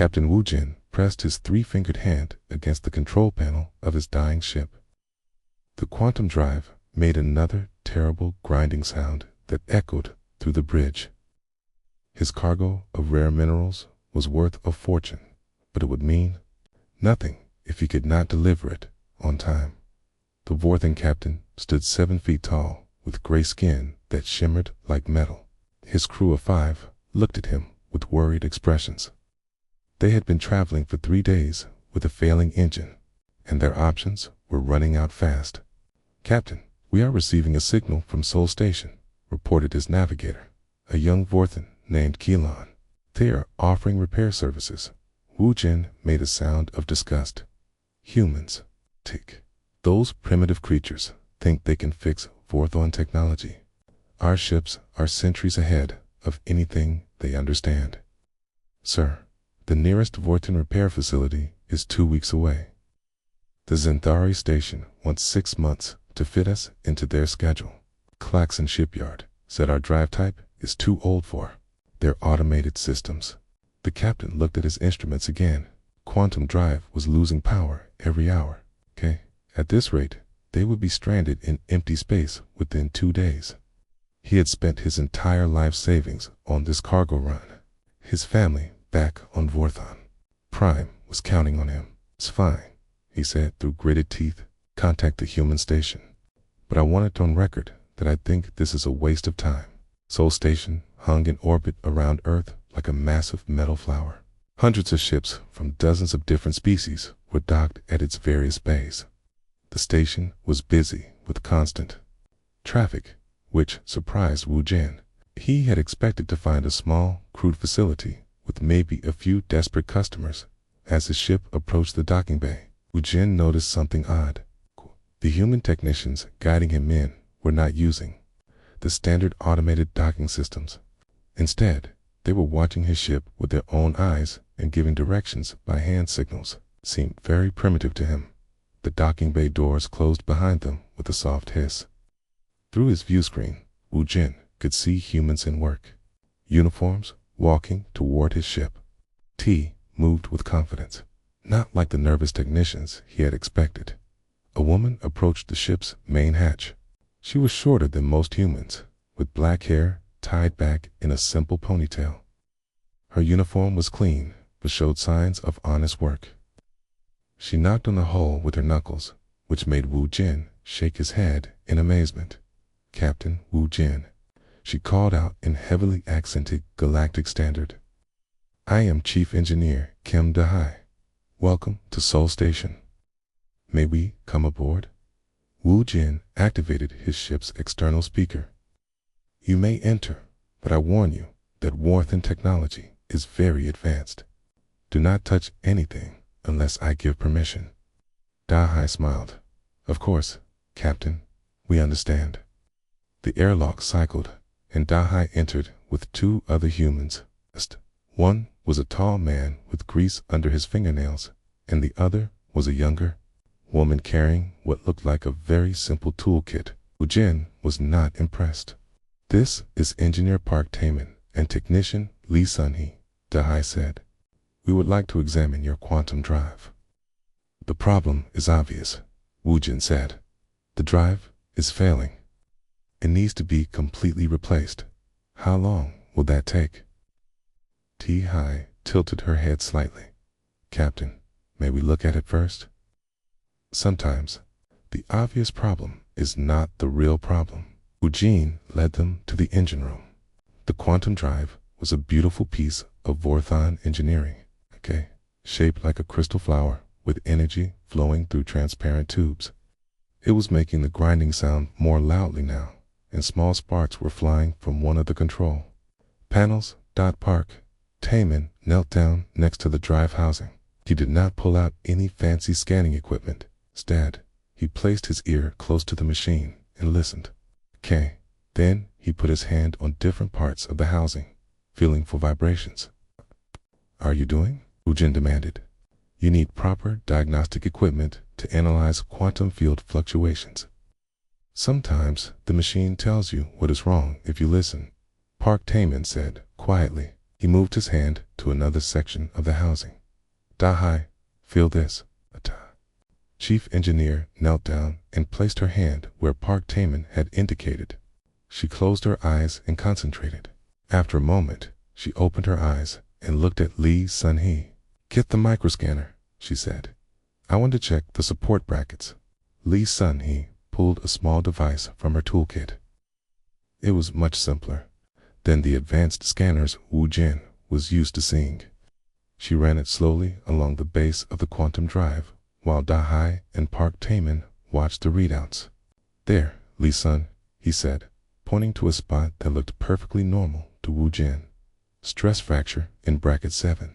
Captain Wu Jin pressed his three-fingered hand against the control panel of his dying ship. The quantum drive made another terrible grinding sound that echoed through the bridge. His cargo of rare minerals was worth a fortune, but it would mean nothing if he could not deliver it on time. The Vorthan captain stood 7 feet tall, with gray skin that shimmered like metal. His crew of 5 looked at him with worried expressions. They had been traveling for 3 days with a failing engine, and their options were running out fast. "Captain, we are receiving a signal from Sol Station," reported his navigator, a young Vorthan named Keelan. "They are offering repair services." Wu Jin made a sound of disgust. "Humans. Tick. Those primitive creatures think they can fix Vorthon technology. Our ships are centuries ahead of anything they understand." "Sir, the nearest Vorthan repair facility is 2 weeks away. The Zenthari station wants 6 months to fit us into their schedule. Claxon Shipyard said our drive type is too old for their automated systems." The captain looked at his instruments again. Quantum drive was losing power every hour. At this rate, they would be stranded in empty space within 2 days. He had spent his entire life savings on this cargo run. His family back on Vorthon Prime was counting on him. "It's fine," he said through gritted teeth. "Contact the human station. But I want it on record that I think this is a waste of time." Sol Station hung in orbit around Earth like a massive metal flower. Hundreds of ships from dozens of different species were docked at its various bays. The station was busy with constant traffic, which surprised Wu Jin. He had expected to find a small, crude facility with maybe a few desperate customers. As his ship approached the docking bay, Wu Jin noticed something odd. The human technicians guiding him in were not using the standard automated docking systems. Instead, they were watching his ship with their own eyes and giving directions by hand signals. Seemed very primitive to him. The docking bay doors closed behind them with a soft hiss. Through his view screen, Wu Jin could see humans in work, uniforms, walking toward his ship. T moved with confidence, not like the nervous technicians he had expected. A woman approached the ship's main hatch. She was shorter than most humans, with black hair tied back in a simple ponytail. Her uniform was clean, but showed signs of honest work. She knocked on the hull with her knuckles, which made Wu Jin shake his head in amazement. "Captain Wu Jin," she called out in heavily accented galactic standard. "I am Chief Engineer Kim Dahai. Welcome to Sol Station. May we come aboard?" Wu Jin activated his ship's external speaker. "You may enter, but I warn you that Vorthan technology is very advanced. Do not touch anything unless I give permission." Dahai smiled. "Of course, Captain, we understand." The airlock cycled, and Dahai entered with 2 other humans. One was a tall man with grease under his fingernails, and the other was a younger woman carrying what looked like a very simple toolkit. Wu Jin was not impressed. "This is Engineer Park Taemin and Technician Lee Sun-hee," Dahai said. "We would like to examine your quantum drive." "The problem is obvious," Wu Jin said. "The drive is failing. It needs to be completely replaced. How long will that take?" T-Hai tilted her head slightly. "Captain, may we look at it first?" Sometimes, the obvious problem is not the real problem. Wu Jin led them to the engine room. The quantum drive was a beautiful piece of Vorthon engineering, shaped like a crystal flower with energy flowing through transparent tubes. It was making the grinding sound more loudly now, and small sparks were flying from one of the control panels. Park Taemin knelt down next to the drive housing. He did not pull out any fancy scanning equipment. Instead, he placed his ear close to the machine and listened. Then he put his hand on different parts of the housing, feeling for vibrations. "Are you doing?" Wu Jin demanded. "You need proper diagnostic equipment to analyze quantum field fluctuations. Sometimes the machine tells you what is wrong if you listen," Park Taemin said quietly. He moved his hand to another section of the housing. Dahai, feel this. Chief Engineer knelt down and placed her hand where Park Taman had indicated. She closed her eyes and concentrated. After a moment, she opened her eyes and looked at Lee Sun-hee. Get the microscanner, she said. I want to check the support brackets. Lee Sun-hee pulled a small device from her toolkit. It was much simpler than the advanced scanners Wu Jin was used to seeing. She ran it slowly along the base of the quantum drive, while Dahai and Park Taman watched the readouts. There, Lee Sun, he said, pointing to a spot that looked perfectly normal to Wu Jin. Stress fracture in bracket 7.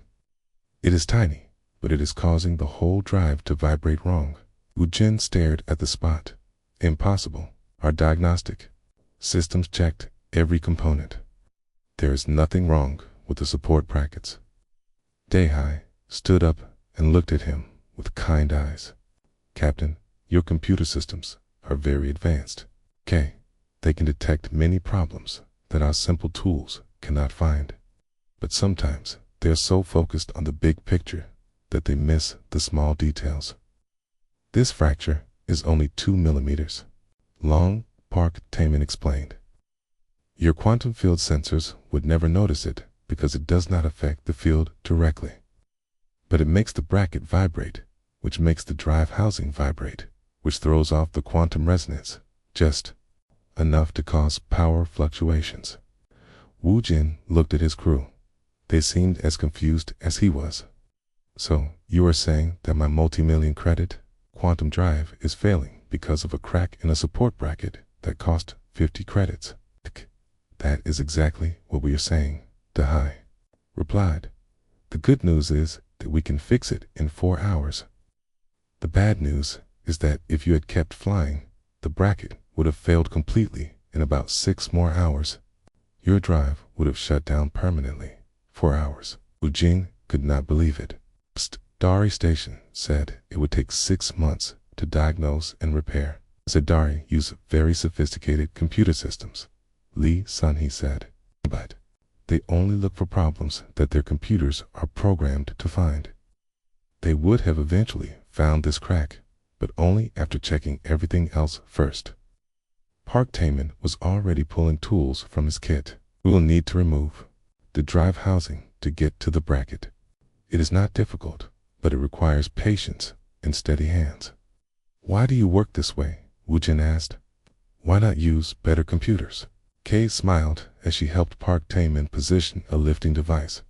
It is tiny, but it is causing the whole drive to vibrate wrong. Wu Jin stared at the spot. Impossible. Our diagnostic systems checked every component. There is nothing wrong with the support brackets. Dahai stood up and looked at him with kind eyes. Captain, your computer systems are very advanced. They can detect many problems that our simple tools cannot find. But sometimes they are so focused on the big picture that they miss the small details. This fracture is only 2 millimeters long, Park Taman explained. Your quantum field sensors would never notice it because it does not affect the field directly. But it makes the bracket vibrate, which makes the drive housing vibrate, which throws off the quantum resonance, just enough to cause power fluctuations. Wu Jin looked at his crew. They seemed as confused as he was. So, you are saying that my multi-million credit quantum drive is failing because of a crack in a support bracket that cost 50 credits? That is exactly what we are saying, Dahai replied. The good news is that we can fix it in 4 hours. The bad news is that if you had kept flying, the bracket would have failed completely in about 6 more hours. Your drive would have shut down permanently. 4 hours. Wu Jin could not believe it. Dari Station said it would take 6 months to diagnose and repair. Dari used very sophisticated computer systems, Lee Sun-hee said. But they only look for problems that their computers are programmed to find. They would have eventually found this crack, but only after checking everything else first. Park Taman was already pulling tools from his kit. We will need to remove the drive housing to get to the bracket. It is not difficult, but it requires patience and steady hands. Why do you work this way? Wu Jin asked. Why not use better computers? Kay smiled as she helped Park Taman position a lifting device.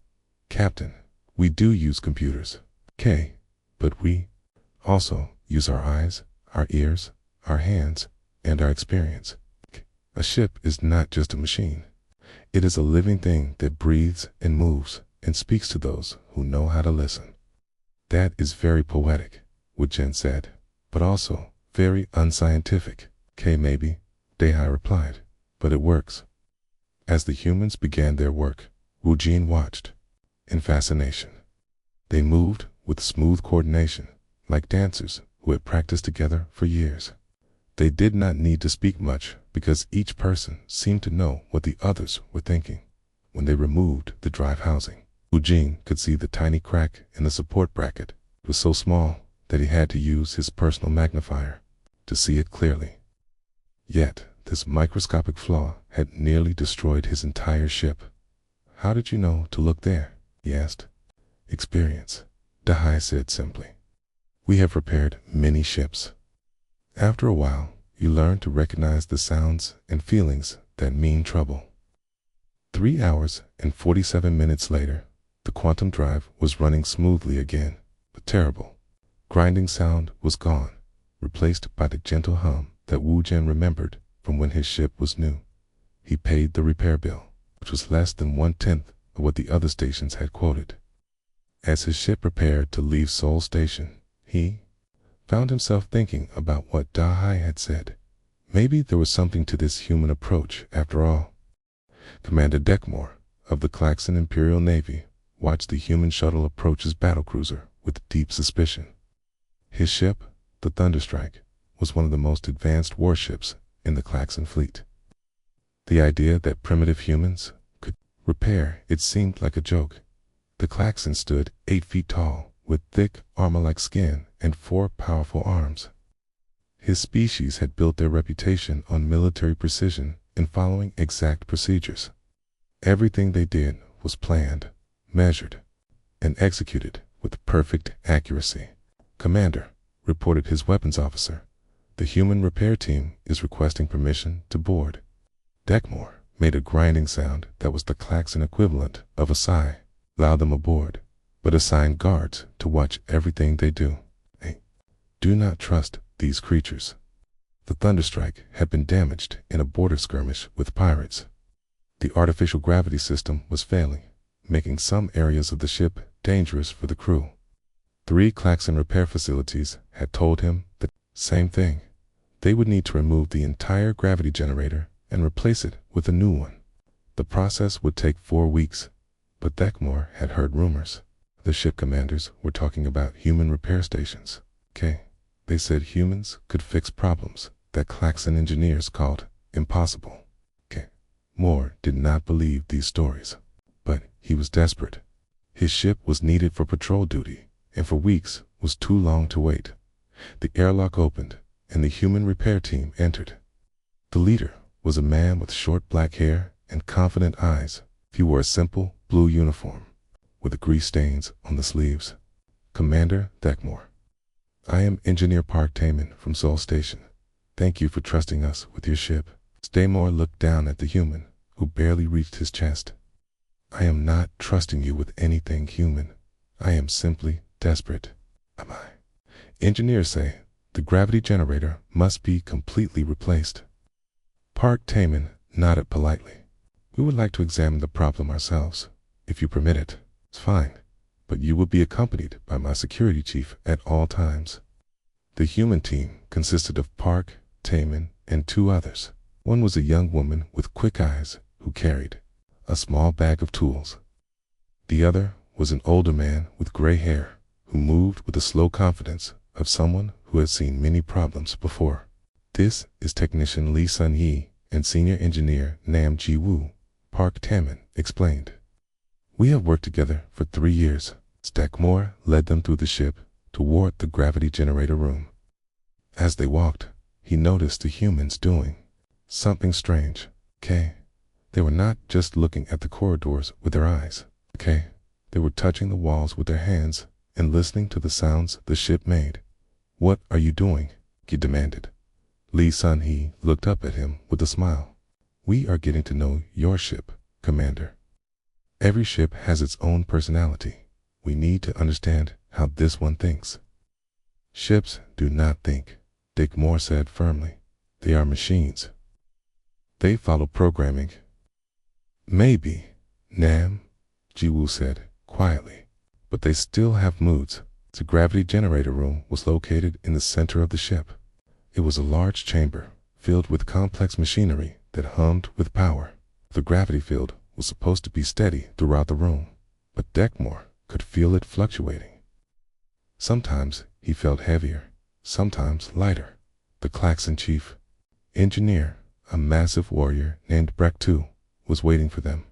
Captain, we do use computers. Kay, but we also use our eyes, our ears, our hands, and our experience. A ship is not just a machine. It is a living thing that breathes and moves and speaks to those who know how to listen. That is very poetic, Wu Jin said, but also very unscientific. Maybe, Dahai replied, but it works. As the humans began their work, Wu Jin watched in fascination. They moved with smooth coordination, like dancers who had practiced together for years. They did not need to speak much because each person seemed to know what the others were thinking. When they removed the drive housing, Wu Jin could see the tiny crack in the support bracket. It was so small that he had to use his personal magnifier to see it clearly. Yet, this microscopic flaw had nearly destroyed his entire ship. How did you know to look there? He asked. Experience, Dahai said simply. We have repaired many ships. After a while, you learn to recognize the sounds and feelings that mean trouble. 3 hours and 47 minutes later, the quantum drive was running smoothly again. The terrible, grinding sound was gone, replaced by the gentle hum that Wu Jin remembered from when his ship was new. He paid the repair bill, which was less than 1/10 of what the other stations had quoted. As his ship prepared to leave Seoul Station, he found himself thinking about what Dahai had said. Maybe there was something to this human approach after all. Commander Deckmore of the Klaxon Imperial Navy watched the human shuttle approach his battlecruiser with deep suspicion. His ship, the Thunderstrike, was one of the most advanced warships in the Klaxon fleet. The idea that primitive humans could repair, it seemed like a joke. The klaxon stood 8 feet tall, with thick, armor-like skin and 4 powerful arms. His species had built their reputation on military precision and following exact procedures. Everything they did was planned, measured, and executed with perfect accuracy. "Commander," reported his weapons officer, "the human repair team is requesting permission to board." Deckmore made a grinding sound that was the klaxon equivalent of a sigh. "Allow them aboard, but assign guards to watch everything they do. Hey, do not trust these creatures." The Thunderstrike had been damaged in a border skirmish with pirates. The artificial gravity system was failing, making some areas of the ship dangerous for the crew. 3 klaxon repair facilities had told him the same thing. They would need to remove the entire gravity generator and replace it with a new one. The process would take 4 weeks, but Deckmore had heard rumors. The ship commanders were talking about human repair stations. They said humans could fix problems that klaxon engineers called impossible. Moore did not believe these stories, but he was desperate. His ship was needed for patrol duty, and for weeks was too long to wait. The airlock opened, and the human repair team entered. The leader was a man with short black hair and confident eyes. He wore a simple blue uniform, with grease stains on the sleeves. "Commander Deckmore, I am Engineer Park Taman from Seoul Station. Thank you for trusting us with your ship." Staymore looked down at the human, who barely reached his chest. "I am not trusting you with anything human. I am simply desperate." Engineers say the gravity generator must be completely replaced. Park Taman nodded politely. "We would like to examine the problem ourselves, if you permit it." "It's fine, but you will be accompanied by my security chief at all times." The human team consisted of Park, Taman, and 2 others. One was a young woman with quick eyes who carried a small bag of tools. The other was an older man with gray hair who moved with the slow confidence of someone who has seen many problems before. "This is Technician Lee Sun-hee and Senior Engineer Nam Ji-woo," Park Taman explained. "We have worked together for 3 years." Deckmore led them through the ship toward the gravity generator room. As they walked, he noticed the humans doing something strange. They were not just looking at the corridors with their eyes. They were touching the walls with their hands and listening to the sounds the ship made. "What are you doing?" he demanded. Lee Sun-hee looked up at him with a smile. "We are getting to know your ship, Commander. Every ship has its own personality. We need to understand how this one thinks." "Ships do not think," Deckmore said firmly. "They are machines. They follow programming." "Maybe," Nam Ji-woo said quietly, "but they still have moods." The gravity generator room was located in the center of the ship. It was a large chamber filled with complex machinery that hummed with power. The gravity field was supposed to be steady throughout the room, but Deckmore could feel it fluctuating. Sometimes he felt heavier, sometimes lighter. The klaxon chief engineer, a massive warrior named Brektu, was waiting for them.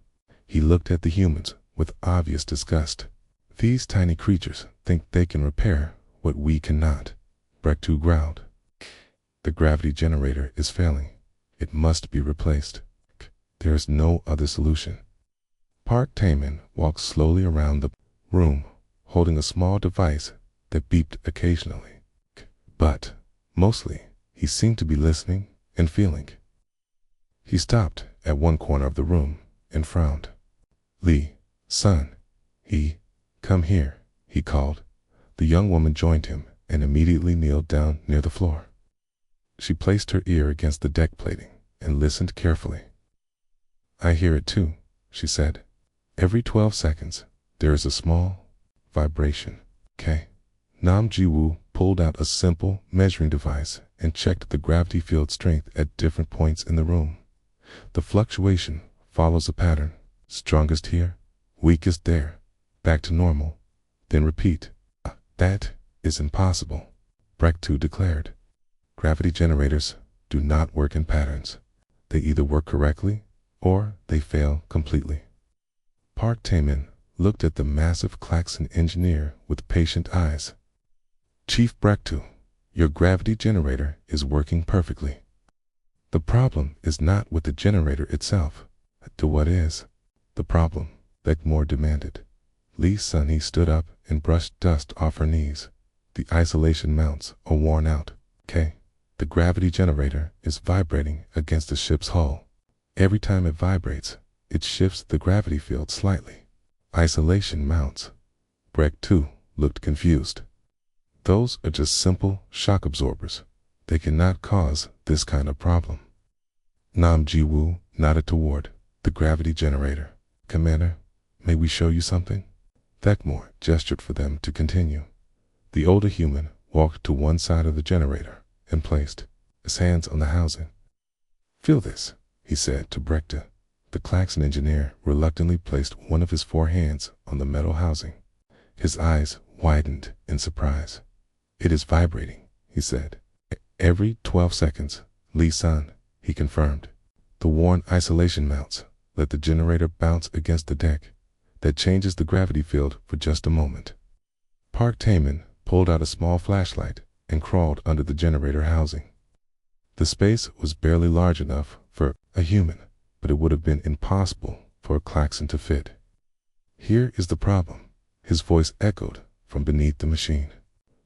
He looked at the humans with obvious disgust. "These tiny creatures think they can repair what we cannot," Brektu growled. "The gravity generator is failing. It must be replaced. There is no other solution." Park Taman walked slowly around the room, holding a small device that beeped occasionally. But mostly, he seemed to be listening and feeling. He stopped at one corner of the room and frowned. "Lee, son, come here," he called. The young woman joined him and immediately kneeled down near the floor. She placed her ear against the deck plating and listened carefully. "I hear it too," she said. "Every 12 seconds, there is a small vibration." Nam Ji-woo pulled out a simple measuring device and checked the gravity field strength at different points in the room. "The fluctuation follows a pattern. Strongest here, weakest there, back to normal, then repeat." "That is impossible," Brektu declared. "Gravity generators do not work in patterns. They either work correctly or they fail completely." Park Taemin looked at the massive klaxon engineer with patient eyes. Chief Brektu, your gravity generator is working perfectly. The problem is not with the generator itself. To what is the problem? Beckmore demanded. Lee Sunny stood up and brushed dust off her knees. The isolation mounts are worn out. The gravity generator is vibrating against the ship's hull. Every time it vibrates, it shifts the gravity field slightly. Isolation mounts. Breck 2 looked confused. Those are just simple shock absorbers. They cannot cause this kind of problem. Nam Ji-woo nodded toward the gravity generator. Commander, may we show you something? Beckmore gestured for them to continue. The older human walked to one side of the generator and placed his hands on the housing. Feel this, he said to Brekta. The klaxon engineer reluctantly placed one of his 4 hands on the metal housing. His eyes widened in surprise. It is vibrating, he said. Every 12 seconds, Lee-san, he confirmed. The worn isolation mounts let the generator bounce against the deck. That changes the gravity field for just a moment. Park Taemin pulled out a small flashlight and crawled under the generator housing. The space was barely large enough for a human, but it would have been impossible for a klaxon to fit. Here is the problem, his voice echoed from beneath the machine.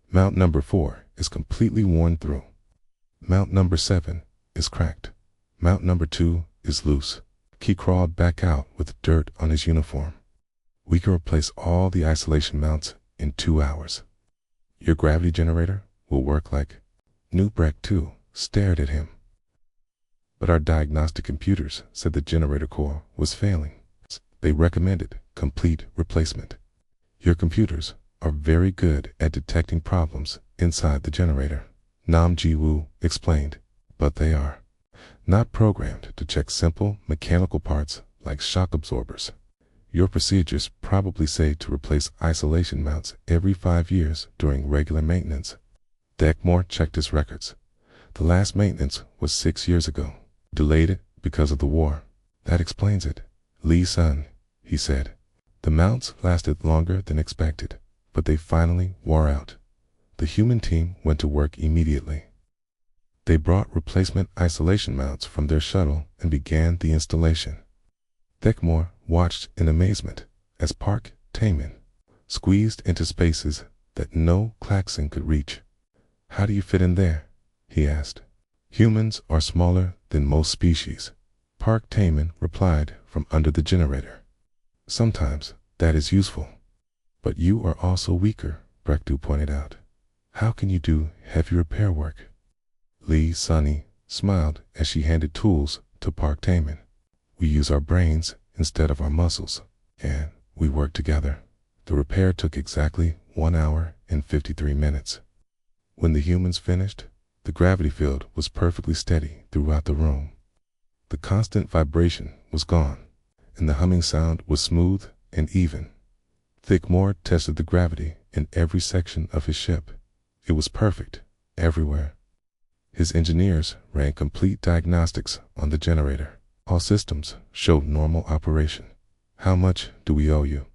Mount number 4 is completely worn through. Mount number 7 is cracked. Mount number 2 is loose. He crawled back out with dirt on his uniform. We can replace all the isolation mounts in 2 hours. Your gravity generator will work like new. Breck 2 stared at him. But our diagnostic computers said the generator core was failing. They recommended complete replacement. Your computers are very good at detecting problems inside the generator, Nam Ji-woo explained, but they are not programmed to check simple mechanical parts like shock absorbers. Your procedures probably say to replace isolation mounts every 5 years during regular maintenance. Beckmore checked his records. The last maintenance was 6 years ago. Delayed it because of the war. That explains it. Lee-san, he said. The mounts lasted longer than expected, but they finally wore out. The human team went to work immediately. They brought replacement isolation mounts from their shuttle and began the installation. Beckmore watched in amazement as Park Taemin squeezed into spaces that no klaxon could reach. How do you fit in there? He asked. Humans are smaller than most species, Park Taemin replied from under the generator. Sometimes that is useful. But you are also weaker, Brektu pointed out. How can you do heavy repair work? Lee Sunny smiled as she handed tools to Park Taemin. We use our brains instead of our muscles, and we work together. The repair took exactly 1 hour and 53 minutes. When the humans finished, the gravity field was perfectly steady throughout the room. The constant vibration was gone, and the humming sound was smooth and even. Beckmore tested the gravity in every section of his ship. It was perfect everywhere. His engineers ran complete diagnostics on the generator. All systems showed normal operation. How much do we owe you?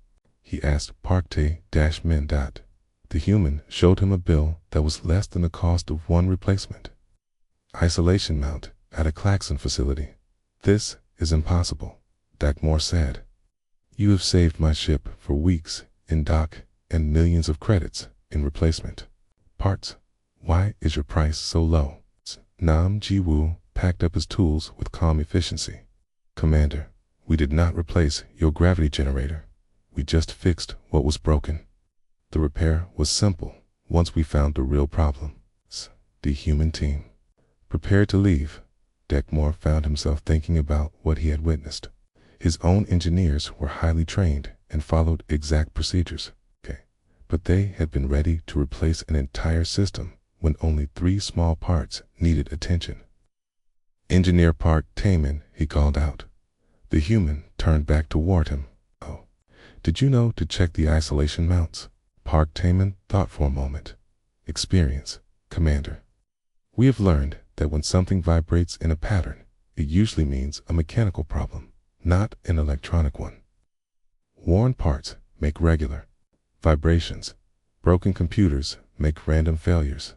He asked Park Tae-Min. The human showed him a bill that was less than the cost of one replacement. Isolation mount at a klaxon facility. This is impossible, Beckmore said. You have saved my ship for weeks in dock and millions of credits in replacement parts. Why is your price so low? Nam Ji-woo packed up his tools with calm efficiency. Commander, we did not replace your gravity generator. We just fixed what was broken. The repair was simple once we found the real problem. The human team. Prepared to leave, Beckmore found himself thinking about what he had witnessed. His own engineers were highly trained and followed exact procedures. But they had been ready to replace an entire system when only 3 small parts needed attention. Engineer Park Taemin, he called out. The human turned back toward him. Oh, did you know to check the isolation mounts? Park Taemin thought for a moment. Experience, Commander. We have learned that when something vibrates in a pattern, it usually means a mechanical problem, not an electronic one. Worn parts make regular vibrations. Broken computers make random failures.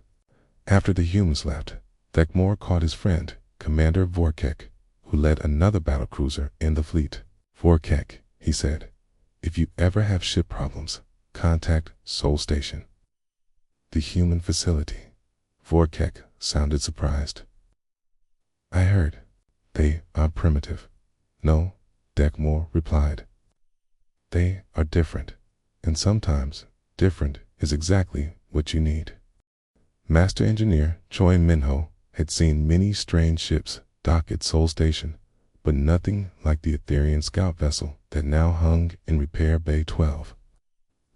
After the humans left, Thekmor caught his friend, Commander Vorkek, who led another battlecruiser in the fleet. Vorkek, he said, if you ever have ship problems, contact Sol Station. The human facility. Vorkek sounded surprised. I heard. They are primitive. No, Thekmor replied. They are different, and sometimes different is exactly what you need. Master Engineer Choi Minho had seen many strange ships dock at Sol Station, but nothing like the Etherian scout vessel that now hung in Repair Bay 12.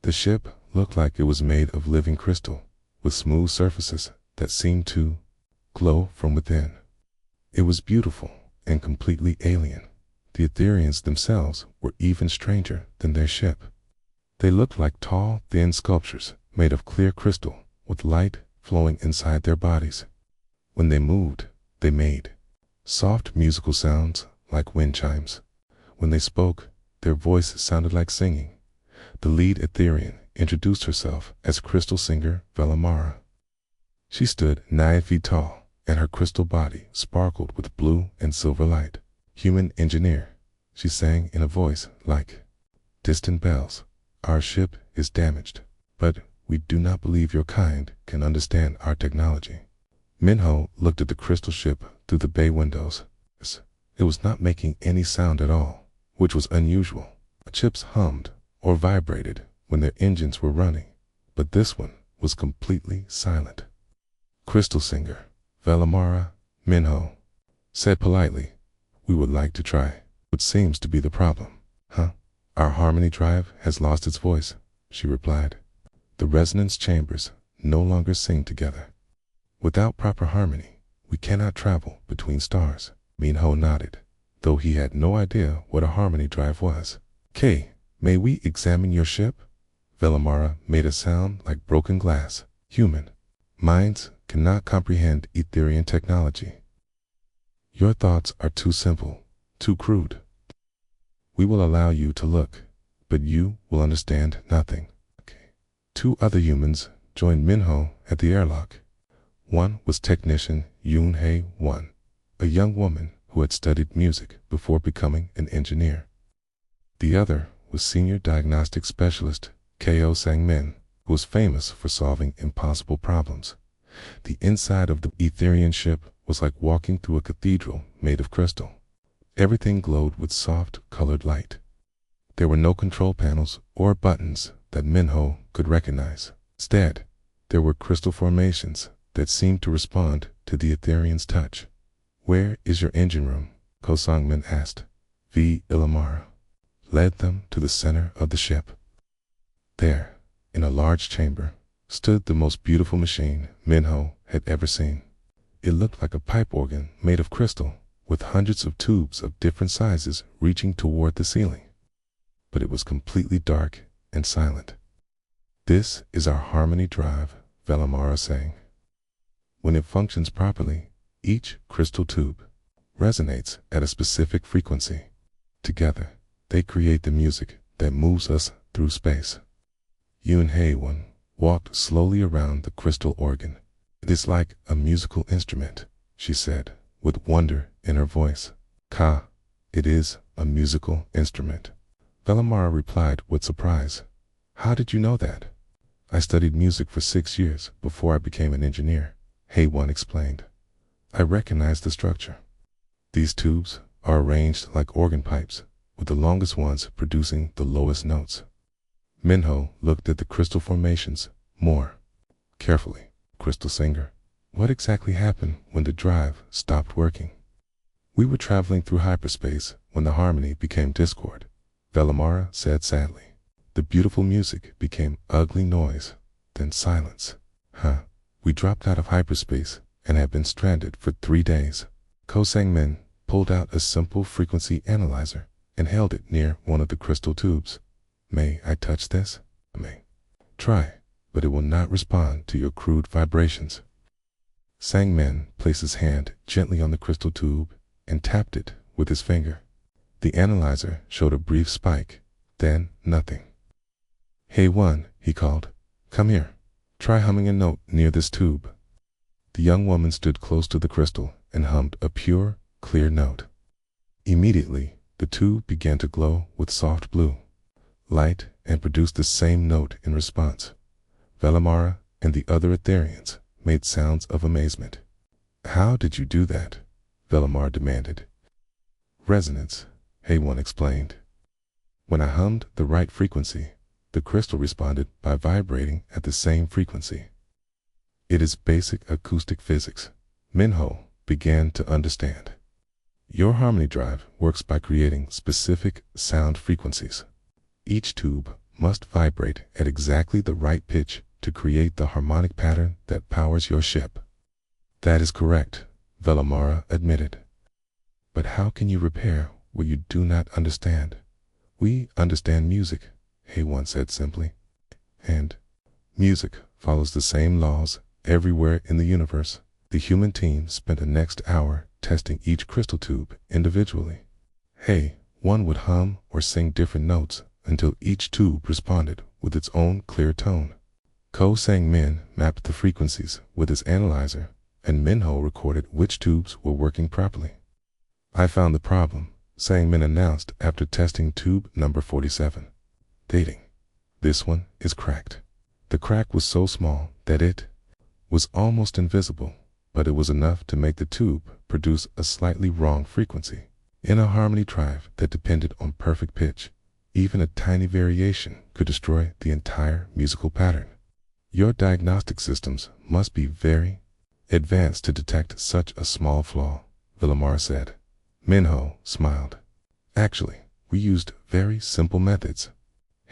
The ship looked like it was made of living crystal, with smooth surfaces that seemed to glow from within. It was beautiful and completely alien. The Etherians themselves were even stranger than their ship. They looked like tall, thin sculptures made of clear crystal with light flowing inside their bodies. When they moved, they made soft musical sounds like wind chimes. When they spoke, their voices sounded like singing. The lead Etherian introduced herself as crystal singer Velamara. She stood 9 feet tall, and her crystal body sparkled with blue and silver light. Human engineer, she sang in a voice like distant bells. Our ship is damaged, but we do not believe your kind can understand our technology. Minho looked at the crystal ship through the bay windows. It was not making any sound at all, which was unusual. Ships hummed or vibrated when their engines were running, but this one was completely silent. Crystal singer, Velamara, Minho, said politely, we would like to try. What seems to be the problem? Huh? Our harmony drive has lost its voice, she replied. The resonance chambers no longer sing together. Without proper harmony, we cannot travel between stars. Minho nodded, though he had no idea what a harmony drive was. Kay, may we examine your ship? Velamara made a sound like broken glass. Human minds cannot comprehend Etherian technology. Your thoughts are too simple, too crude. We will allow you to look, but you will understand nothing. Okay. 2 other humans joined Minho at the airlock. One was technician Yoon-Hae-Won, a young woman who had studied music before becoming an engineer. The other was senior diagnostic specialist Ko Sang-min, who was famous for solving impossible problems. The inside of the Etherian ship was like walking through a cathedral made of crystal. Everything glowed with soft, colored light. There were no control panels or buttons that Minho could recognize. Instead, there were crystal formations that seemed to respond to the Etherian's touch. Where is your engine room? Ko Sang-min asked. V. Ilamara led them to the center of the ship. There, in a large chamber, stood the most beautiful machine Minho had ever seen. It looked like a pipe organ made of crystal, with hundreds of tubes of different sizes reaching toward the ceiling. But it was completely dark and silent. This is our harmony drive, Velamara sang. When it functions properly, each crystal tube resonates at a specific frequency. Together, they create the music that moves us through space. Yoon-Hae-Won walked slowly around the crystal organ. It is like a musical instrument, she said, with wonder in her voice. Ka, it is a musical instrument. Velamara replied with surprise. How did you know that? I studied music for 6 years before I became an engineer, Hae-Won explained. I recognized the structure. These tubes are arranged like organ pipes, with the longest ones producing the lowest notes. Minho looked at the crystal formations more carefully. Crystal singer, what exactly happened when the drive stopped working? We were traveling through hyperspace when the harmony became discord, Velamara said sadly. The beautiful music became ugly noise, then silence. We dropped out of hyperspace and have been stranded for 3 days. Ko Sang-min pulled out a simple frequency analyzer and held it near one of the crystal tubes. May I touch this? May. Try, but it will not respond to your crude vibrations. Sang-min placed his hand gently on the crystal tube and tapped it with his finger. The analyzer showed a brief spike, Then, nothing. "Hey one," he called. "Come here. Try humming a note near this tube." The young woman stood close to the crystal and hummed a pure, clear note. Immediately, the tube began to glow with soft blue light and produced the same note in response. Velamara and the other Etherians made sounds of amazement. "How did you do that?" Velamara demanded. "Resonance," Hay1 explained. "When I hummed the right frequency, the crystal responded by vibrating at the same frequency. It is basic acoustic physics." Minho began to understand. "Your harmony drive works by creating specific sound frequencies. Each tube must vibrate at exactly the right pitch to create the harmonic pattern that powers your ship." "That is correct," Velamara admitted. "But how can you repair what you do not understand?" "We understand music," Hay1 said simply. "And music follows the same laws everywhere in the universe." The human team spent the next hour testing each crystal tube individually. One would hum or sing different notes until each tube responded with its own clear tone. Ko-Sang Min mapped the frequencies with his analyzer, and Minho recorded which tubes were working properly. "I found the problem," Sang Min announced after testing tube number 47. "Dating. This one is cracked." The crack was so small that it was almost invisible, but it was enough to make the tube produce a slightly wrong frequency. In a harmony drive that depended on perfect pitch, even a tiny variation could destroy the entire musical pattern. "Your diagnostic systems must be very advanced to detect such a small flaw," Velamara said. Minho smiled. "Actually, we used very simple methods."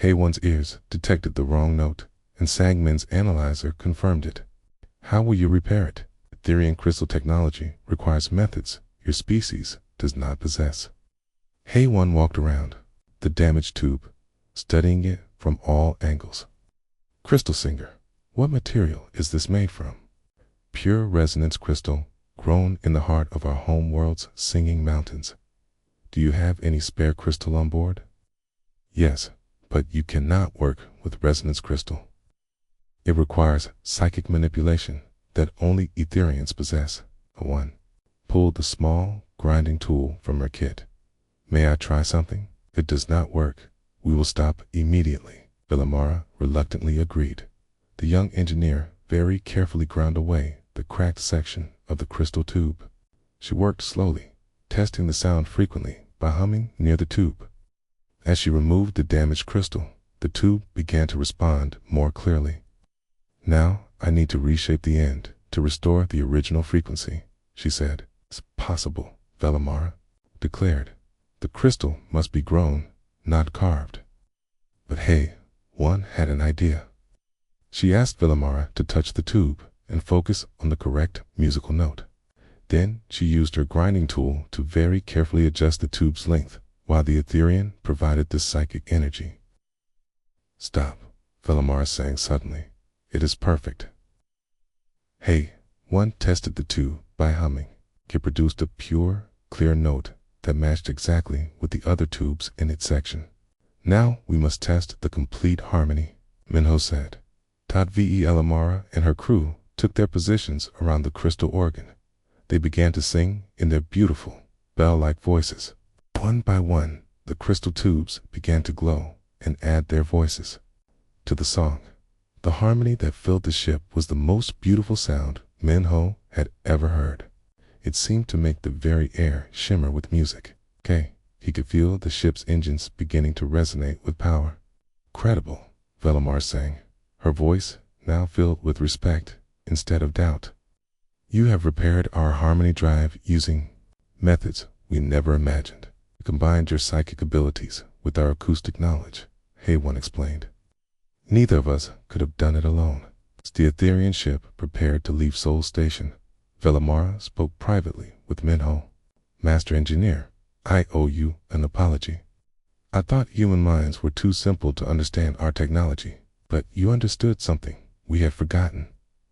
Hay1's ears detected the wrong note, and Sangmin's analyzer confirmed it. "How will you repair it?" "Etherian crystal technology requires methods your species does not possess." Hay1 walked around the damaged tube, studying it from all angles. "Crystal Singer, what material is this made from?" "Pure resonance crystal, grown in the heart of our home world's singing mountains." "Do you have any spare crystal on board?" "Yes, but you cannot work with resonance crystal. It requires psychic manipulation that only Etherians possess." One pulled the small grinding tool from her kit. "May I try something?" "If it does not work, we will stop immediately," Velamara reluctantly agreed. The young engineer very carefully ground away the cracked section of the crystal tube. She worked slowly, testing the sound frequently by humming near the tube. As she removed the damaged crystal, the tube began to respond more clearly. "Now I need to reshape the end to restore the original frequency," she said. "It's possible," Velamara declared. "The crystal must be grown, not carved." But Hay1 had an idea. She asked Velamara to touch the tube and focus on the correct musical note. Then she used her grinding tool to very carefully adjust the tube's length while the Etherian provided the psychic energy. "Stop," Velamara sang suddenly. "It is perfect." Hay1 tested the tube by humming. It produced a pure, clear note that matched exactly with the other tubes in its section. "Now we must test the complete harmony," Minho said. Velamara and her crew took their positions around the crystal organ. They began to sing in their beautiful, bell-like voices. One by one, the crystal tubes began to glow and add their voices to the song. The harmony that filled the ship was the most beautiful sound Minho had ever heard. It seemed to make the very air shimmer with music. He could feel the ship's engines beginning to resonate with power. "Credible," Velamara sang, her voice now filled with respect instead of doubt. "You have repaired our harmony drive using methods we never imagined. You combined your psychic abilities with our acoustic knowledge," Hay1 explained. "Neither of us could have done it alone." As the Etherian ship prepared to leave Sol Station, Velamara spoke privately with Minho. "Master Engineer, I owe you an apology. I thought human minds were too simple to understand our technology, but you understood something we had forgotten."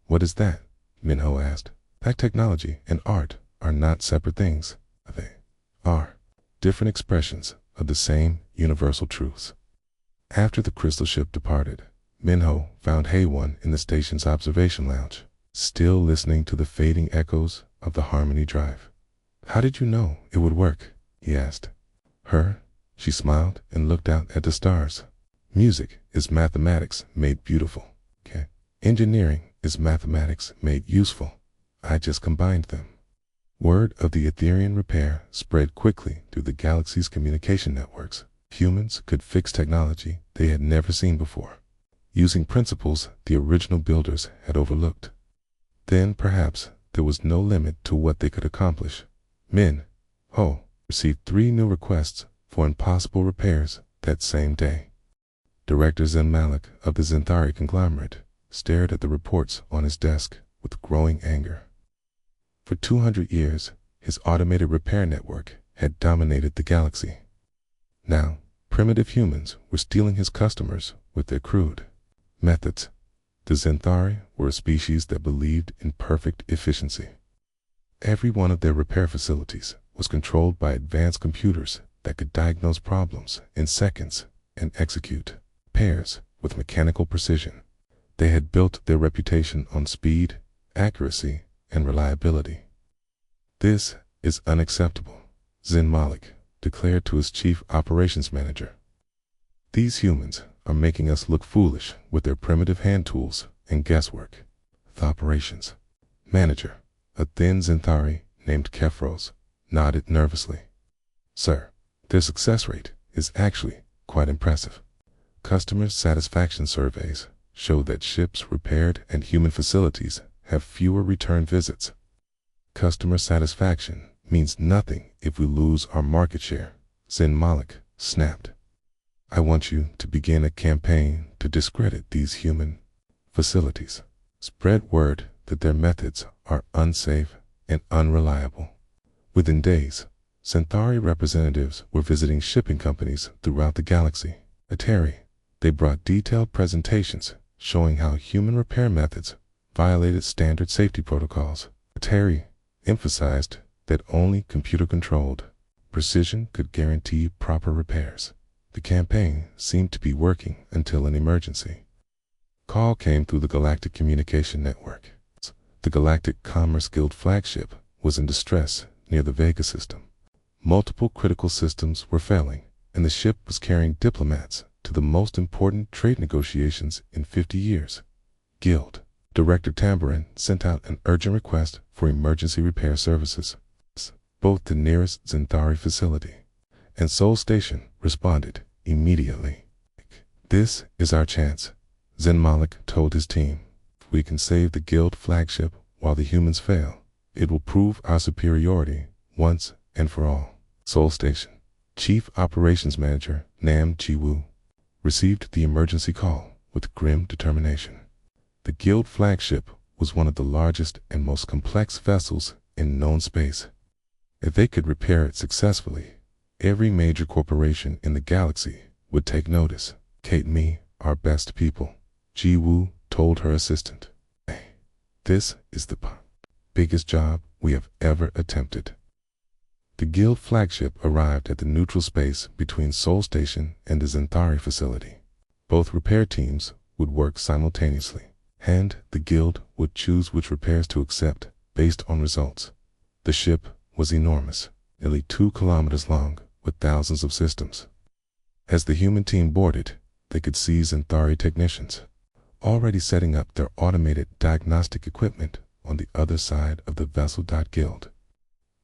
"What is that?" Minho asked. "That technology and art are not separate things. They are different expressions of the same universal truths. After the crystal ship departed, Minho found Haewon in the station's observation lounge, still listening to the fading echoes of the Harmony Drive. "How did you know it would work?" he asked. Her, she smiled and looked out at the stars. "Music is mathematics made beautiful. Okay. Engineering is mathematics made useful. I just combined them." Word of the Etherian repair spread quickly through the galaxy's communication networks. Humans could fix technology they had never seen before, using principles the original builders had overlooked. Then perhaps there was no limit to what they could accomplish. Min-Ho received 3 new requests for impossible repairs that same day. Director Zen Malik of the Zenthari conglomerate stared at the reports on his desk with growing anger. For 200 years, his automated repair network had dominated the galaxy. Now, primitive humans were stealing his customers with their crude methods. The Zenthari were a species that believed in perfect efficiency. Every one of their repair facilities was controlled by advanced computers that could diagnose problems in seconds and execute repairs with mechanical precision. They had built their reputation on speed, accuracy, and reliability. "This is unacceptable," Zen Malik declared to his chief operations manager. "These humans are making us look foolish with their primitive hand tools and guesswork." The operations manager, a thin Zenthari named Kefros, nodded nervously. "Sir, their success rate is actually quite impressive. Customer satisfaction surveys show that ships repaired at human facilities have fewer return visits. Customer satisfaction means nothing if we lose our market share," Zen Malik snapped. "I want you to begin a campaign to discredit these human facilities. Spread word that their methods are unsafe and unreliable." Within days, Zenthari representatives were visiting shipping companies throughout the galaxy. They brought detailed presentations showing how human repair methods violated standard safety protocols. Terry emphasized that only computer-controlled precision could guarantee proper repairs. The campaign seemed to be working until an emergency call came through the Galactic Communication Network. The Galactic Commerce Guild flagship was in distress near the Vega system. Multiple critical systems were failing, and the ship was carrying diplomats to the most important trade negotiations in 50 years. Guild Director Tamborin sent out an urgent request for emergency repair services. Both the nearest Zenthari facility and Sol Station responded immediately. "This is our chance," Zen Malik told his team. "If we can save the Guild flagship while the humans fail, it will prove our superiority once and for all." Sol Station Chief Operations Manager Nam Ji-woo received the emergency call with grim determination. The Guild flagship was one of the largest and most complex vessels in known space. If they could repair it successfully, every major corporation in the galaxy would take notice. "Kate and me are best people," Ji-woo told her assistant. "This is the biggest job we have ever attempted." The Guild flagship arrived at the neutral space between Sol Station and the Zenthari facility. Both repair teams would work simultaneously, and the Guild would choose which repairs to accept based on results. The ship was enormous, nearly 2 kilometers long, with thousands of systems. As the human team boarded, they could see Zenthari technicians already setting up their automated diagnostic equipment on the other side of the vessel. Guild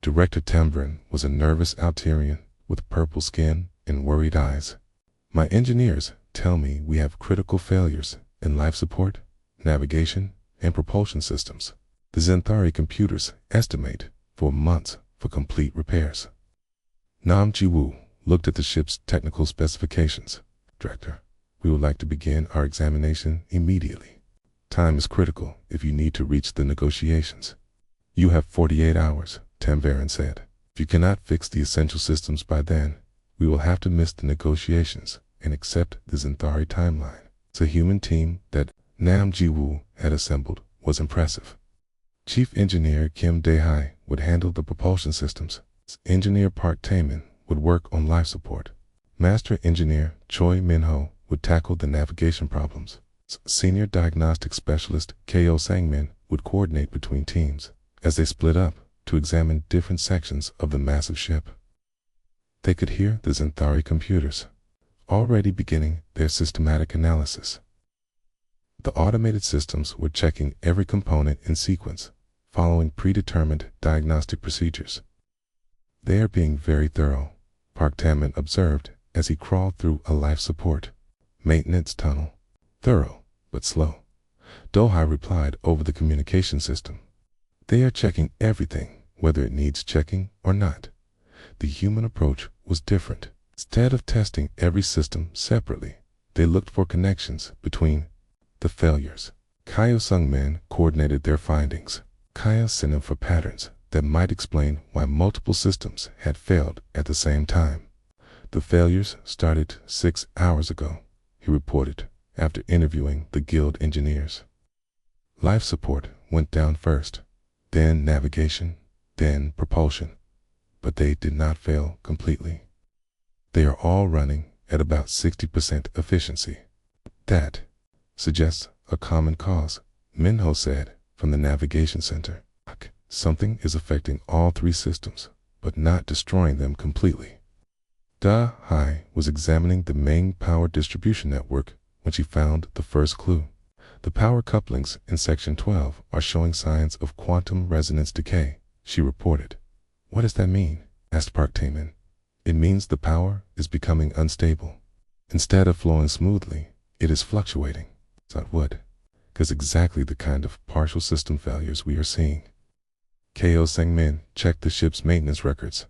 Director Tamborin was a nervous Alterian with purple skin and worried eyes. "My engineers tell me we have critical failures in life support, navigation, and propulsion systems. The Zenthari computers estimate for months for complete repairs." Nam Ji-woo looked at the ship's technical specifications. "Director, we would like to begin our examination immediately. Time is critical if you need to reach the negotiations." "You have 48 hours, Tamborin said. "If you cannot fix the essential systems by then, we will have to miss the negotiations and accept the Zenthari timeline." The human team that Nam Ji-woo had assembled was impressive. Chief Engineer Kim Dae-hai would handle the propulsion systems. Engineer Park Taemin would work on life support. Master Engineer Choi Min-ho would tackle the navigation problems. Senior diagnostic specialist Ko Sangmin would coordinate between teams as they split up to examine different sections of the massive ship. They could hear the Xanthari computers already beginning their systematic analysis. The automated systems were checking every component in sequence, following predetermined diagnostic procedures. "They are being very thorough," Park Taman observed as he crawled through a life support maintenance tunnel. "Thorough, but slow," Dohai replied over the communication system. "They are checking everything, whether it needs checking or not." The human approach was different. Instead of testing every system separately, they looked for connections between the failures. Kyo Sungmin coordinated their findings. Kyo sent him for patterns that might explain why multiple systems had failed at the same time. "The failures started 6 hours ago," he reported after interviewing the guild engineers. Life support went down first, then navigation, then propulsion, but they did not fail completely. "They are all running at about 60% efficiency." "That suggests a common cause," Minho said from the navigation center. "Something is affecting all 3 systems, but not destroying them completely." Da Hai was examining the main power distribution network when she found the first clue. "The power couplings in Section 12 are showing signs of quantum resonance decay," she reported. "What does that mean?" asked Park Taman. "It means the power is becoming unstable. Instead of flowing smoothly, it is fluctuating." "That would, because exactly the kind of partial system failures we are seeing." Ko Sengmin checked the ship's maintenance records.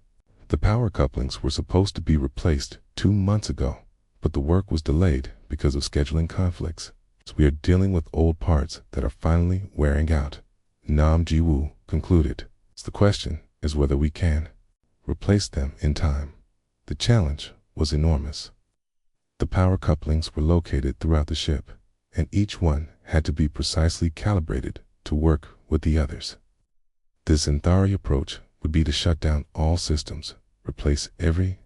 The power couplings were supposed to be replaced 2 months ago, but the work was delayed because of scheduling conflicts. "So we are dealing with old parts that are finally wearing out," Nam Ji-woo concluded. "So the question is whether we can replace them in time." The challenge was enormous. The power couplings were located throughout the ship, and each one had to be precisely calibrated to work with the others. The Xanthari approach would be to shut down all systems, replace every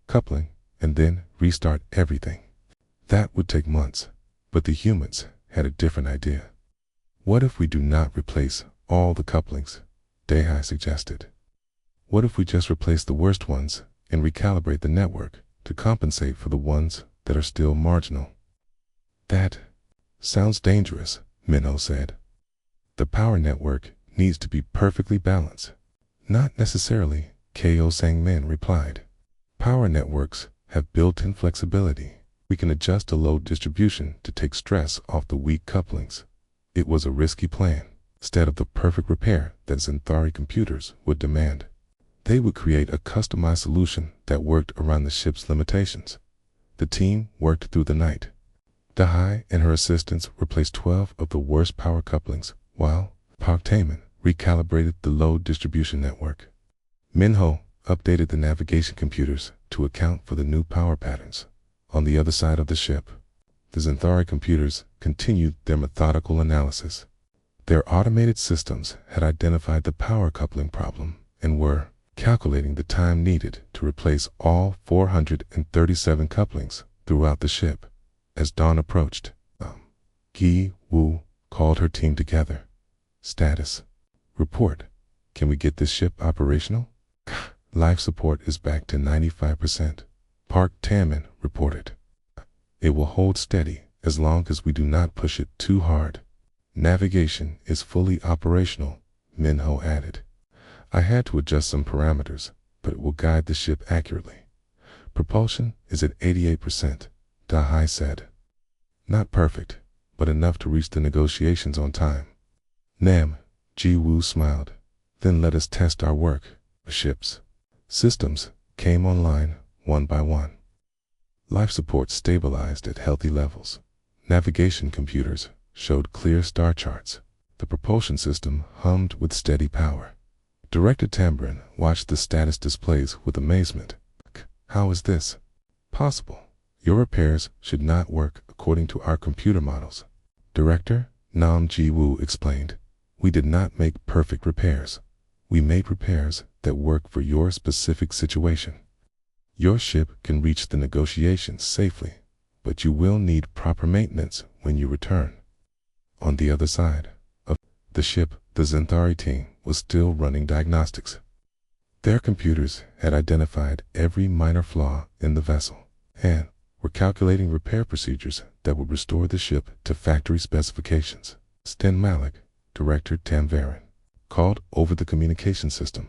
coupling, and then restart everything. That would take months, but the humans had a different idea. "What if we do not replace all the couplings?" Dehai suggested. "What if we just replace the worst ones and recalibrate the network to compensate for the ones that are still marginal?" "That sounds dangerous," Minho said. "The power network needs to be perfectly balanced." "Not necessarily," Ko Sangmin replied. "Power networks have built-in flexibility. We can adjust a load distribution to take stress off the weak couplings." It was a risky plan. Instead of the perfect repair that Xanthari computers would demand, they would create a customized solution that worked around the ship's limitations. The team worked through the night. Dahai and her assistants replaced 12 of the worst power couplings, while Park Taman recalibrated the load distribution network. Minho updated the navigation computers to account for the new power patterns. On the other side of the ship, the Xanthari computers continued their methodical analysis. Their automated systems had identified the power coupling problem and were calculating the time needed to replace all 437 couplings throughout the ship. As dawn approached, Gi Woo called her team together. "Status report. Can we get this ship operational?" "Life support is back to 95%. Park Taman reported. "It will hold steady as long as we do not push it too hard." "Navigation is fully operational," Minho added. "I had to adjust some parameters, but it will guide the ship accurately." "Propulsion is at 88%, Dahai said. "Not perfect, but enough to reach the negotiations on time." Nam Ji-woo smiled. "Then let us test our work." The ship's systems came online one by one. Life support stabilized at healthy levels. Navigation computers showed clear star charts. The propulsion system hummed with steady power. Director Tambrin watched the status displays with amazement. "How is this possible? Your repairs should not work according to our computer models." Director Nam Ji-woo explained. "We did not make perfect repairs. We made repairs that work for your specific situation. Your ship can reach the negotiations safely but you will need proper maintenance when you return. On the other side of the ship, the Zentari team was still running diagnostics. Their computers had identified every minor flaw in the vessel and were calculating repair procedures that would restore the ship to factory specifications. Sten Malik, Director Tamvarin, called over the communication system.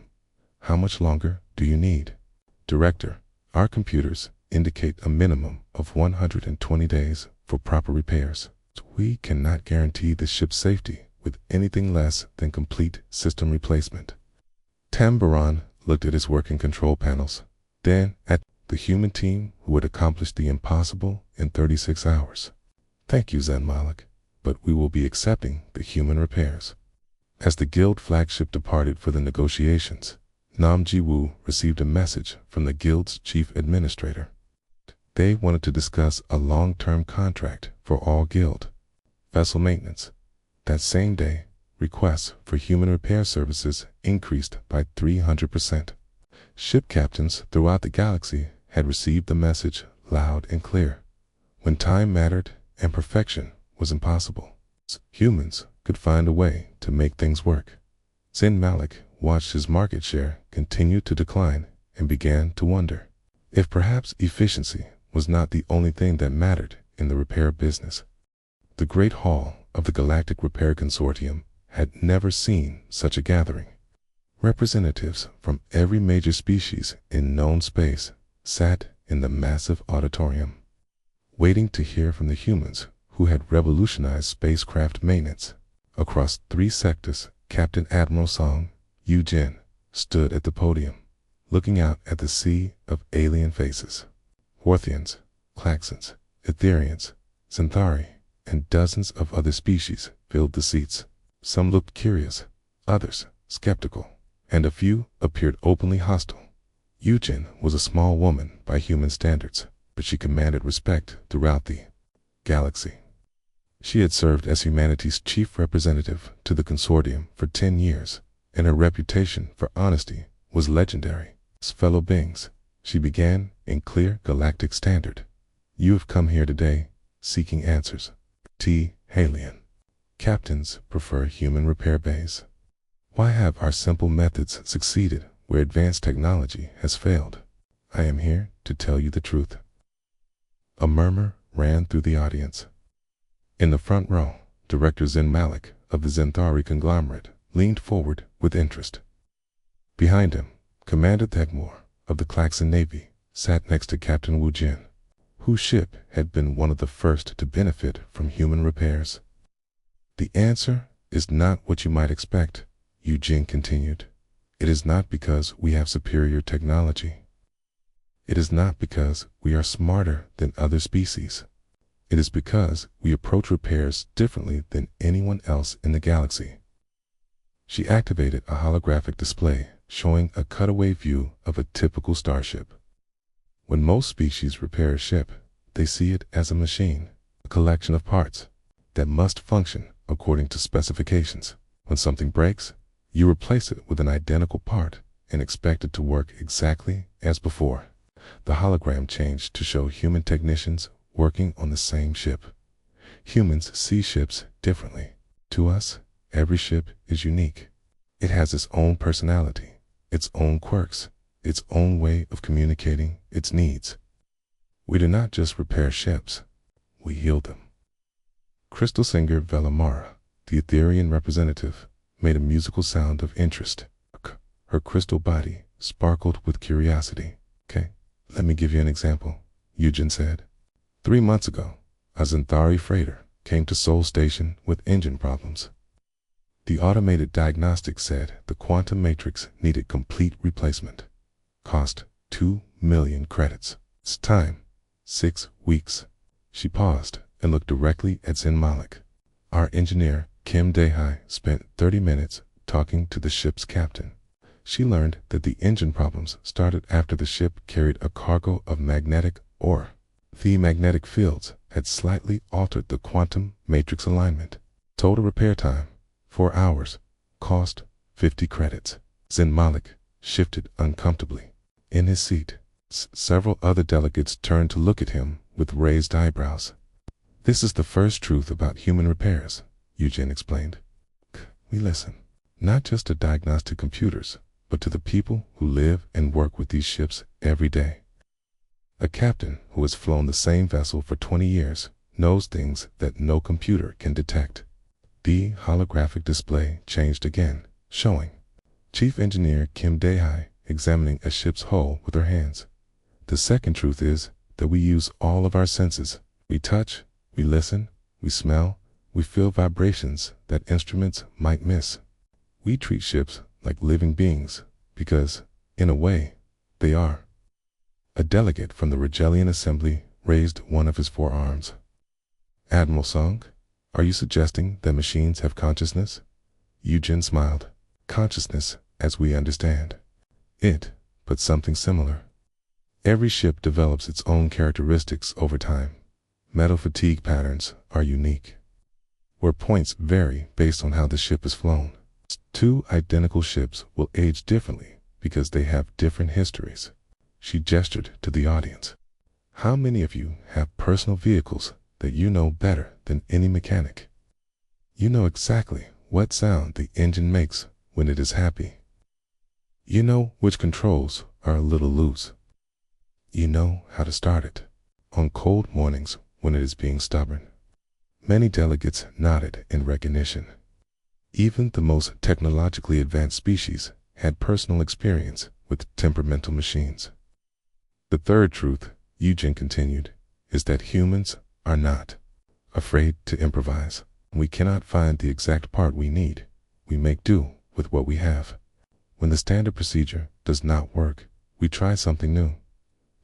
"How much longer do you need?" "Director, our computers indicate a minimum of 120 days for proper repairs. We cannot guarantee the ship's safety with anything less than complete system replacement." Tamvarin looked at his working control panels, then at the human team who had accomplished the impossible in 36 hours. "Thank you, Zen Malik, but we will be accepting the human repairs." As the guild flagship departed for the negotiations, Nam Ji-woo received a message from the guild's chief administrator. They wanted to discuss a long-term contract for all guild vessel maintenance. That same day, requests for human repair services increased by 300%. Ship captains throughout the galaxy had received the message loud and clear. When time mattered and perfection was impossible, humans could find a way to make things work. Zen Malik watched his market share continue to decline and began to wonder if perhaps efficiency was not the only thing that mattered in the repair business. The Great Hall of the Galactic Repair Consortium had never seen such a gathering. Representatives from every major species in known space sat in the massive auditorium, waiting to hear from the humans who had revolutionized spacecraft maintenance. Across 3 sectors, Captain Admiral Song Yu-jin stood at the podium, looking out at the sea of alien faces. Worthians, Klaxons, Etherians, Centauri, and dozens of other species filled the seats. Some looked curious, others skeptical, and a few appeared openly hostile. Yu-jin was a small woman by human standards, but she commanded respect throughout the galaxy. She had served as humanity's chief representative to the consortium for 10 years, and her reputation for honesty was legendary. As fellow beings, she began in clear galactic standard. "You have come here today, seeking answers. T. Halion. Captains prefer human repair bays. Why have our simple methods succeeded where advanced technology has failed? I am here to tell you the truth." A murmur ran through the audience. In the front row, Director Zen Malik of the Zentari conglomerate leaned forward with interest. Behind him, Commander Thegmore of the Klaxon Navy sat next to Captain Wu Jin, whose ship had been one of the first to benefit from human repairs. "The answer is not what you might expect," Yu Jin continued. "It is not because we have superior technology. It is not because we are smarter than other species. It is because we approach repairs differently than anyone else in the galaxy." She activated a holographic display showing a cutaway view of a typical starship. When most species repair a ship, they see it as a machine, a collection of parts that must function according to specifications. When something breaks, you replace it with an identical part and expect it to work exactly as before. The hologram changed to show human technicians working on the same ship. Humans see ships differently. To us, every ship is unique. It has its own personality, its own quirks, its own way of communicating its needs. We do not just repair ships, we heal them. Crystal singer Velamara, the Etherian representative, made a musical sound of interest. Her crystal body sparkled with curiosity. "Okay, let me give you an example," Eugen said. 3 months ago, a Zentari freighter came to Sol Station with engine problems. The automated diagnostic said the quantum matrix needed complete replacement. Cost 2 million credits. It's time. 6 weeks. She paused and looked directly at Zen Malik. Our engineer, Kim Dehai, spent 30 minutes talking to the ship's captain. She learned that the engine problems started after the ship carried a cargo of magnetic ore. The magnetic fields had slightly altered the quantum matrix alignment. Total repair time, 4 hours. Cost, 50 credits. Zen Malik shifted uncomfortably in his seat. Several other delegates turned to look at him with raised eyebrows. This is the first truth about human repairs, Eugene explained. We listen, not just to diagnostic computers, but to the people who live and work with these ships every day. A captain who has flown the same vessel for 20 years knows things that no computer can detect. The holographic display changed again, showing Chief Engineer Kim Dae-hai examining a ship's hull with her hands. The second truth is that we use all of our senses. We touch, we listen, we smell, we feel vibrations that instruments might miss. We treat ships like living beings because, in a way, they are. A delegate from the Regellian Assembly raised one of his forearms. Admiral Song, are you suggesting that machines have consciousness? Eugene smiled. Consciousness, as we understand it, but something similar. Every ship develops its own characteristics over time. Metal fatigue patterns are unique, where points vary based on how the ship is flown. Two identical ships will age differently because they have different histories. She gestured to the audience. How many of you have personal vehicles that you know better than any mechanic? You know exactly what sound the engine makes when it is happy. You know which controls are a little loose. You know how to start it on cold mornings when it is being stubborn. Many delegates nodded in recognition. Even the most technologically advanced species had personal experience with temperamental machines. The third truth, Eugene continued, is that humans are not afraid to improvise. We cannot find the exact part we need. We make do with what we have. When the standard procedure does not work, we try something new.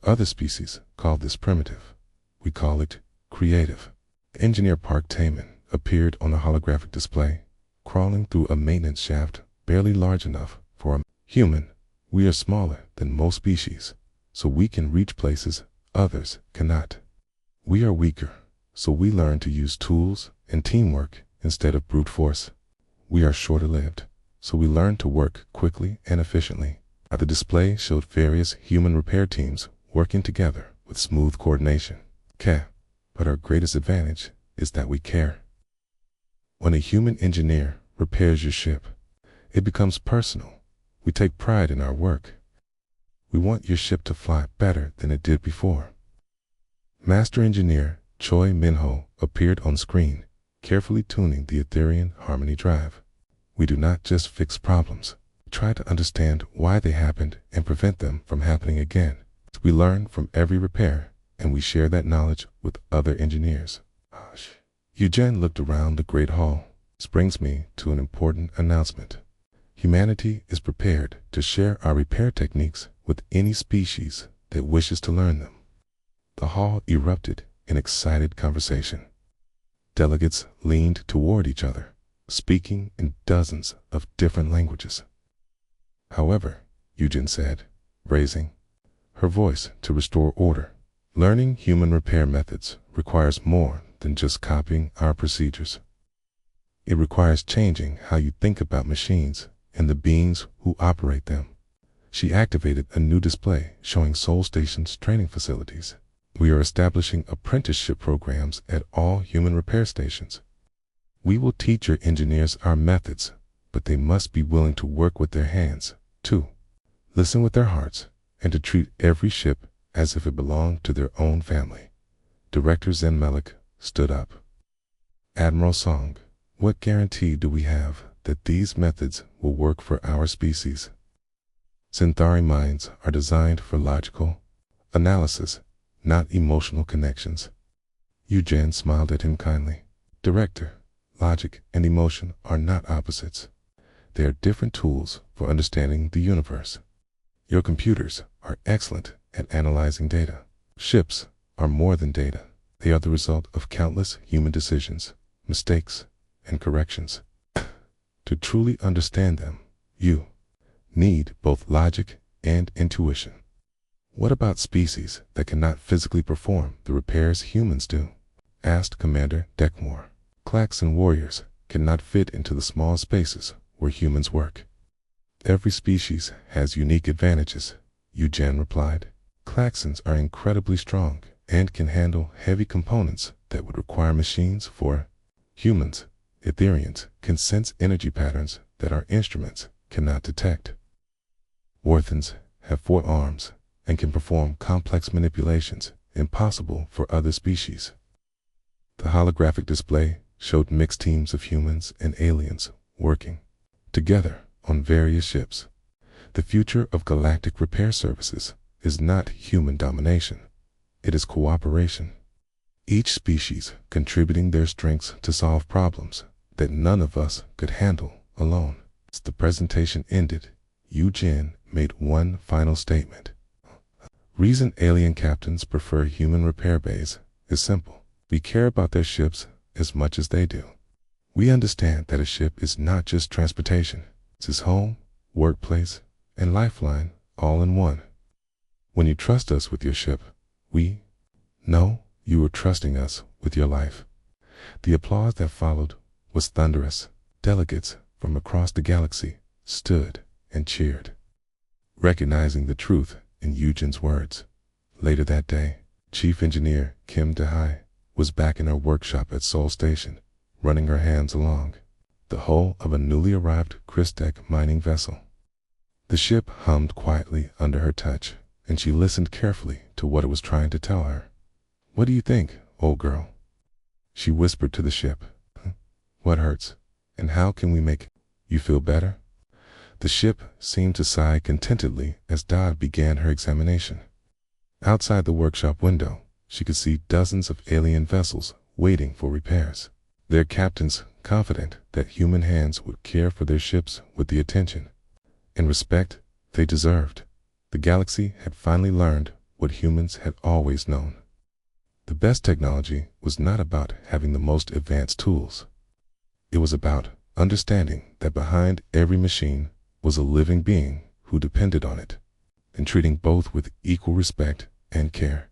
Other species call this primitive. We call it creative. Engineer Park Taemin appeared on the holographic display, crawling through a maintenance shaft barely large enough for a human. We are smaller than most species, so we can reach places others cannot. We are weaker, so we learn to use tools and teamwork instead of brute force. We are shorter-lived, so we learn to work quickly and efficiently. The display showed various human repair teams working together with smooth coordination. But our greatest advantage is that we care. When a human engineer repairs your ship, it becomes personal. We take pride in our work. We want your ship to fly better than it did before. Master Engineer Choi Min-ho appeared on screen, carefully tuning the Ethereum Harmony Drive. We do not just fix problems. We try to understand why they happened and prevent them from happening again. We learn from every repair, and we share that knowledge with other engineers. Eugene looked around the Great Hall. This brings me to an important announcement. Humanity is prepared to share our repair techniques with any species that wishes to learn them. The hall erupted in excited conversation. Delegates leaned toward each other, speaking in dozens of different languages. However, Eugene said, raising her voice to restore order, learning human repair methods requires more than just copying our procedures. It requires changing how you think about machines and the beings who operate them. She activated a new display showing Soul Station's training facilities. We are establishing apprenticeship programs at all human repair stations. We will teach your engineers our methods, but they must be willing to work with their hands, too, listen with their hearts, and to treat every ship as if it belonged to their own family. Director Zen Melik stood up. Admiral Song, what guarantee do we have that these methods will work for our species? Synthari minds are designed for logical analysis, not emotional connections. Eugene smiled at him kindly. Director, logic and emotion are not opposites. They are different tools for understanding the universe. Your computers are excellent at analyzing data. Ships are more than data. They are the result of countless human decisions, mistakes, and corrections. To truly understand them, you need both logic and intuition. What about species that cannot physically perform the repairs humans do? Asked Commander Deckmore. Klaxon warriors cannot fit into the small spaces where humans work. Every species has unique advantages, Eugene replied. Klaxons are incredibly strong and can handle heavy components that would require machines for humans. Etherians can sense energy patterns that our instruments cannot detect. Orthans have 4 arms and can perform complex manipulations impossible for other species. The holographic display showed mixed teams of humans and aliens working together on various ships. The future of galactic repair services is not human domination. It is cooperation. Each species contributing their strengths to solve problems that none of us could handle alone. As the presentation ended, Eugene made one final statement. Reason alien captains prefer human repair bays is simple. We care about their ships as much as they do. We understand that a ship is not just transportation. It's his home, workplace, and lifeline all in one. When you trust us with your ship, we know you are trusting us with your life. The applause that followed was thunderous. Delegates from across the galaxy stood and cheered, recognizing the truth in Eugene's words. Later that day, Chief Engineer Kim DeHai was back in her workshop at Sol Station, running her hands along the hull of a newly arrived Christek mining vessel. The ship hummed quietly under her touch, and she listened carefully to what it was trying to tell her. "What do you think, old girl?" she whispered to the ship. "What hurts? And how can we make you feel better?" The ship seemed to sigh contentedly as Dodd began her examination. Outside the workshop window, she could see dozens of alien vessels waiting for repairs, their captains confident that human hands would care for their ships with the attention and respect they deserved. The galaxy had finally learned what humans had always known. The best technology was not about having the most advanced tools. It was about understanding that behind every machine was a living being who depended on it, and treating both with equal respect and care.